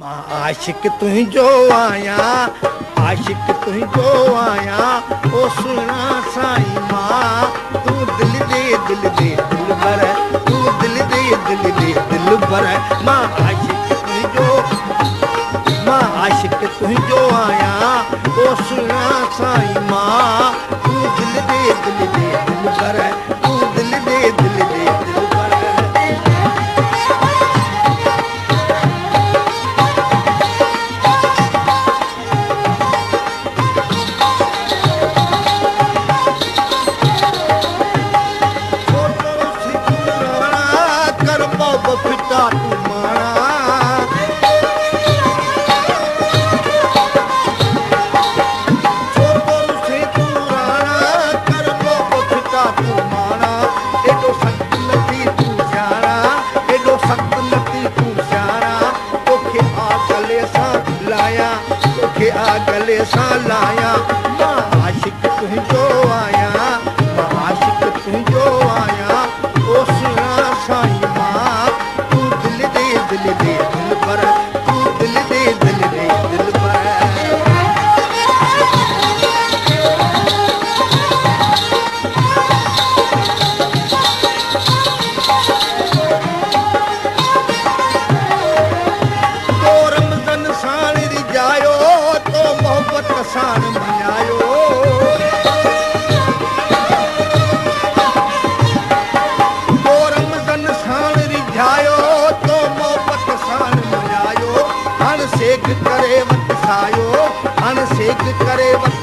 मां आशिक तुंहिंजो आहियां, आशिक तुंहिंजो आहियां, ओ सुहिणा साईं मां तूं दिल दे दिल भर, तूं दिल दे दिल भर। मां आशिक तुंहिंजो, मां आशिक तुंहिंजो आहियां, ओ सुहिणा साईं मां तूं दिल दे दिल भर, तूं दिल दे दिल भर। गले सां लाया मां आशिक तुंहिंजो आहियां, मां आशिक तुंहिंजो आहियां, ओ सुहिणा साईं मां तूं दिल दे दिल भर, तूं दिल दे दिल भर। साण मञायो तो रमज़न साण रिझायो, तो मोहबत साण मञायो, हण सेक करे वत सायो, हण सेक करे वत